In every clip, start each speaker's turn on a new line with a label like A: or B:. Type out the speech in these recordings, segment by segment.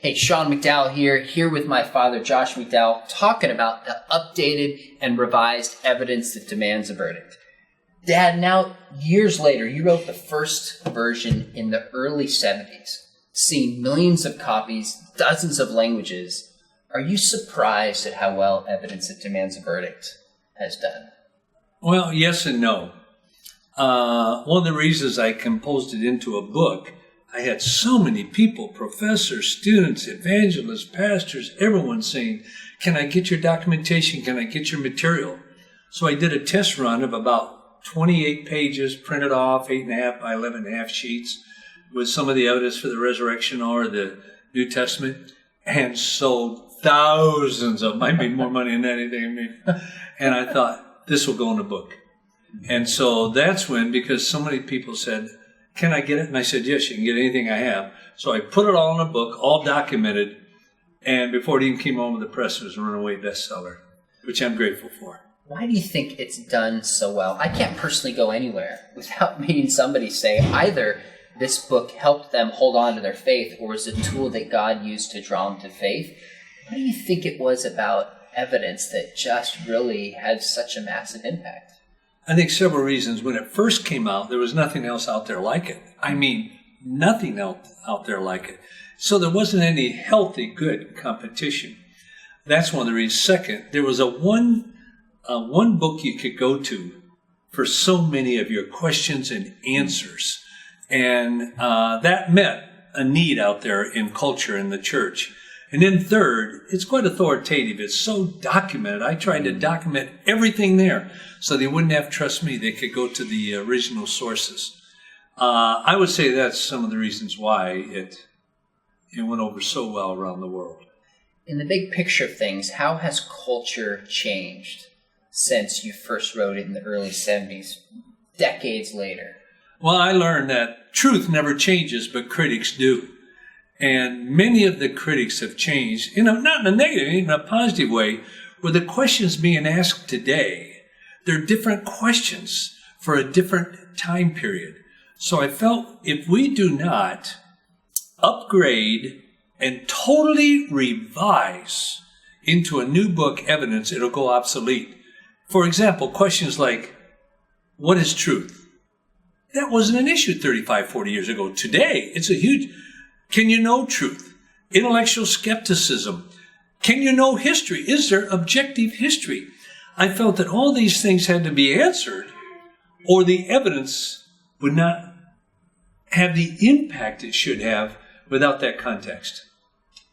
A: Hey, Sean McDowell here with my father, Josh McDowell, talking about the updated and revised evidence that demands a verdict. Dad, now, years later, you wrote the first version in the early 70s, seeing millions of copies, dozens of languages. Are you surprised at how well evidence that demands a verdict has done?
B: Well, yes and no. One of the reasons I composed it into a book, I had so many people, professors, students, evangelists, pastors, everyone saying, can I get your documentation? Can I get your material? So I did a test run of about 28 pages printed off, 8.5 by 11.5 sheets with some of the evidence for the resurrection or the New Testament, and sold thousands of them. I made more money than anything I made. And I thought, this will go in a book. And so that's when, because so many people said, can I get it? And I said, yes, you can get anything I have. So I put it all in a book, all documented, and before it even came home to the press, it was a runaway bestseller, which I'm grateful for.
A: Why do you think it's done so well? I can't personally go anywhere without meeting somebody say either this book helped them hold on to their faith or was a tool that God used to draw them to faith. What do you think it was about evidence that just really had such a massive impact?
B: I think several reasons. When it first came out, there was nothing else out there like it. I mean, nothing else out there like it. So there wasn't any healthy, good competition. That's one of the reasons. Second, there was one book you could go to for so many of your questions and answers. And that met a need out there in culture in the church. And then third, it's quite authoritative. It's so documented. I tried to document everything there so they wouldn't have to trust me. They could go to the original sources. I would say that's some of the reasons why it went over so well around the world.
A: In the big picture of things, how has culture changed since you first wrote it in the early 70s, decades later?
B: Well, I learned that truth never changes, but critics do. And many of the critics have changed, not in a negative, in a positive way, where the questions being asked today, they're different questions for a different time period. So I felt if we do not upgrade and totally revise into a new book evidence, it'll go obsolete. For example, questions like, what is truth? That wasn't an issue 35, 40 years ago. Today, it's a huge... Can you know truth? Intellectual skepticism. Can you know history? Is there objective history? I felt that all these things had to be answered, or the evidence would not have the impact it should have without that context.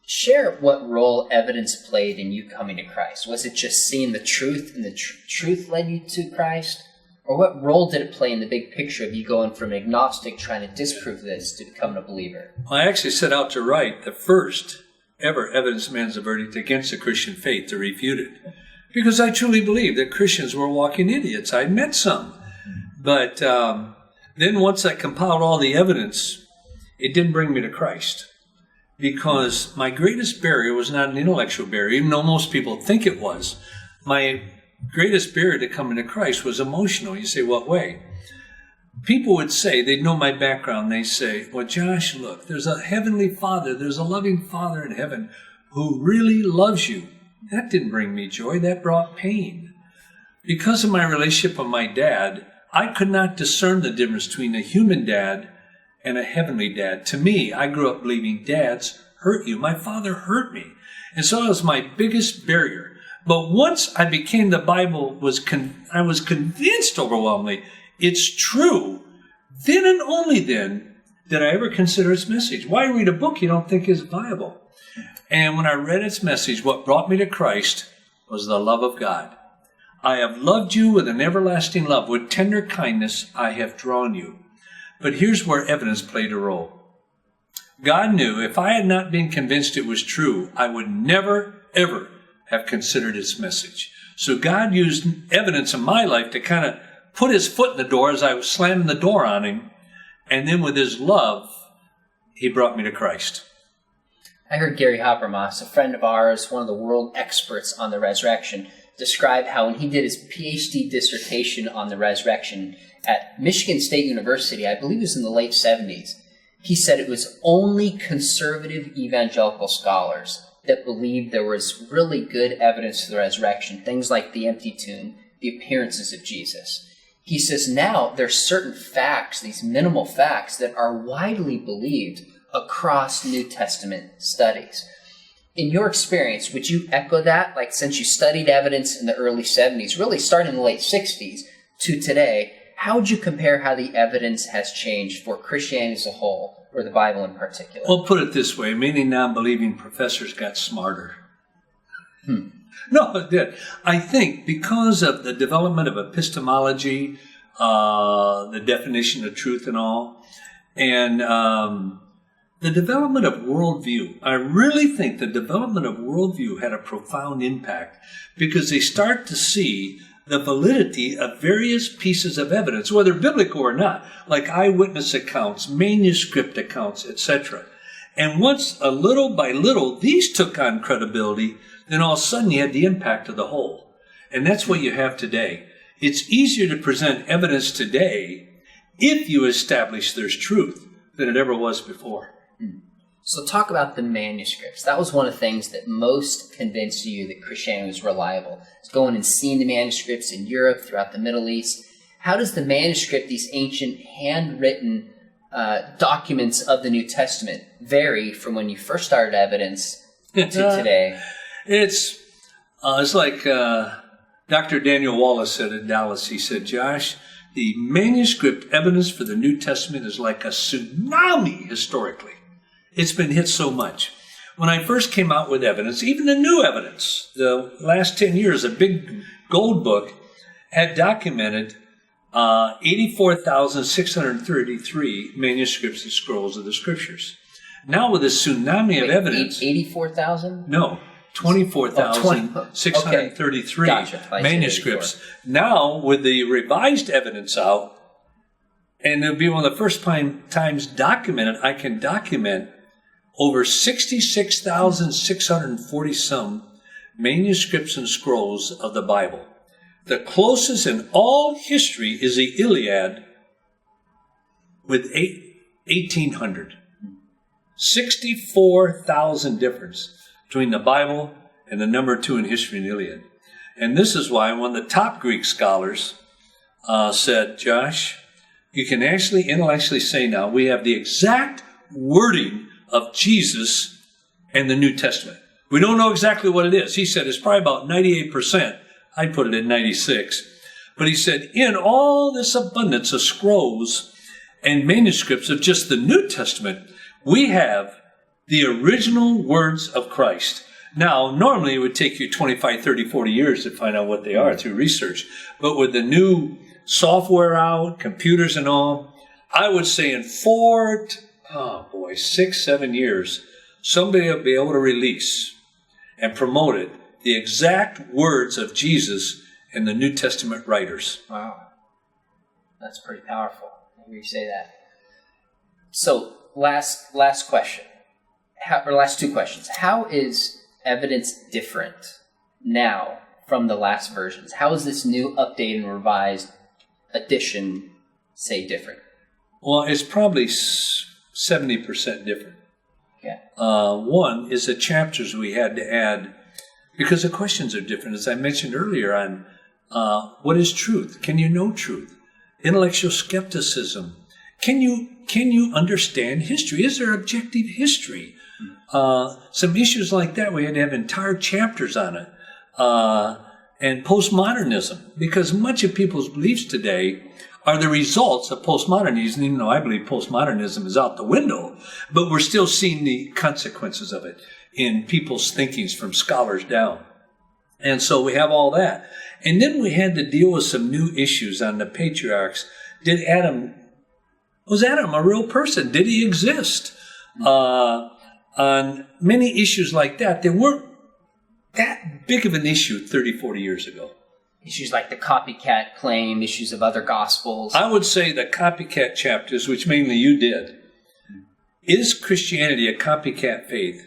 A: Share what role evidence played in you coming to Christ. Was it just seeing the truth and the truth led you to Christ? Or what role did it play in the big picture of you going from agnostic, trying to disprove this, to becoming a believer?
B: Well, I actually set out to write the first ever evidence demands a verdict against the Christian faith, to refute it. Because I truly believe that Christians were walking idiots. I met some. But then once I compiled all the evidence, it didn't bring me to Christ. Because my greatest barrier was not an intellectual barrier, even though most people think it was. My greatest barrier to coming to Christ was emotional. You say, what way? People would say, they'd know my background, they say, well, Josh, look, there's a heavenly Father, there's a loving Father in heaven who really loves you. That didn't bring me joy, that brought pain. Because of my relationship with my dad, I could not discern the difference between a human dad and a heavenly dad. To me, I grew up believing dads hurt you. My father hurt me. And so that was my biggest barrier. But once I became the Bible, I was convinced overwhelmingly it's true. Then and only then did I ever consider its message. Why read a book you don't think is viable? And when I read its message, what brought me to Christ was the love of God. I have loved you with an everlasting love. With tender kindness, I have drawn you. But here's where evidence played a role. God knew if I had not been convinced it was true, I would never, ever have considered its message. So God used evidence in my life to kind of put his foot in the door as I was slamming the door on him. And then with his love, he brought me to Christ.
A: I heard Gary Habermas, a friend of ours, one of the world experts on the resurrection, describe how when he did his PhD dissertation on the resurrection at Michigan State University, I believe it was in the late 70s, He said it was only conservative evangelical scholars that believed there was really good evidence for the resurrection, things like the empty tomb, the appearances of Jesus. He says now there's certain facts, these minimal facts, that are widely believed across New Testament studies. In your experience, would you echo that? Like, since you studied evidence in the early 70s, really starting in the late 60s to today, how would you compare how the evidence has changed for Christianity as a whole, or the Bible in particular?
B: Well, put it this way, many non-believing professors got smarter. No, it did. I think because of the development of epistemology, the definition of truth and all, and the development of worldview, I really think the development of worldview had a profound impact because they start to see the validity of various pieces of evidence, whether biblical or not, like eyewitness accounts, manuscript accounts, etc. And once, a little by little, these took on credibility, then all of a sudden you had the impact of the whole. And that's what you have today. It's easier to present evidence today if you establish there's truth than it ever was before.
A: So talk about the manuscripts. That was one of the things that most convinced you that Christianity was reliable. It's going and seeing the manuscripts in Europe, throughout the Middle East. How does the manuscript, these ancient handwritten documents of the New Testament, vary from when you first started evidence to today?
B: It's like Dr. Daniel Wallace said in Dallas. He said, Josh, the manuscript evidence for the New Testament is like a tsunami historically. It's been hit so much. When I first came out with evidence, even the new evidence, the last 10 years, a big gold book had documented 84,633 manuscripts and scrolls of the scriptures. Now with a tsunami of evidence...
A: 84,000?
B: No, 24,633 manuscripts. Now with the revised evidence out, and it'll be one of the first times documented, I can document over 66,640 some manuscripts and scrolls of the Bible. The closest in all history is the Iliad with 1,800. 64,000 difference between the Bible and the number 2 in history in the Iliad. And this is why one of the top Greek scholars said, Josh, you can actually intellectually say now we have the exact wording of Jesus and the New Testament. We don't know exactly what it is. He said it's probably about 98%. I put it at 96. But he said, in all this abundance of scrolls and manuscripts of just the New Testament, we have the original words of Christ. Now, normally it would take you 25, 30, 40 years to find out what they are through research. But with the new software out, computers and all, I would say in 6, 7 years, somebody will be able to release and promote it, the exact words of Jesus and the New Testament writers.
A: Wow. That's pretty powerful. I hear you say that. So, last question, last two questions. How is evidence different now from the last versions? How is this new updated and revised edition, say, different?
B: Well, it's probably 70% different.
A: Okay.
B: One is the chapters we had to add because the questions are different. As I mentioned earlier on what is truth? Can you know truth? Intellectual skepticism. Can you understand history? Is there objective history? Some issues like that, we had to have entire chapters on it. And postmodernism, because much of people's beliefs today are the results of postmodernism, even though I believe postmodernism is out the window, but we're still seeing the consequences of it in people's thinkings from scholars down. And so we have all that. And then we had to deal with some new issues on the patriarchs. Was Adam a real person? Did he exist? On many issues like that, they weren't that big of an issue 30, 40 years ago.
A: Issues like the copycat claim, issues of other gospels.
B: I would say the copycat chapters, which mainly you did. Is Christianity a copycat faith?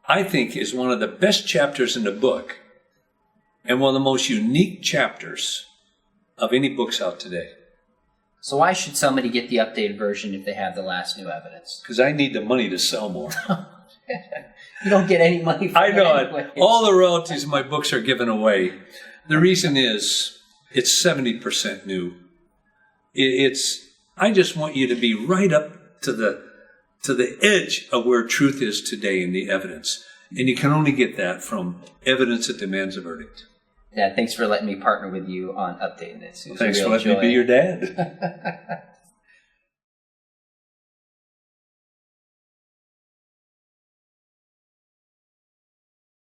B: I think is one of the best chapters in the book and one of the most unique chapters of any books out today.
A: So why should somebody get the updated version if they have the last new evidence?
B: Because I need the money to sell more.
A: You don't get any money from
B: I know
A: it.
B: it. All the royalties of my books are given away. The reason is it's 70% new. I just want you to be right up to the edge of where truth is today in the evidence. And you can only get that from evidence that demands a verdict.
A: Dad, thanks for letting me partner with you on updating this.
B: Thanks for letting me be your dad.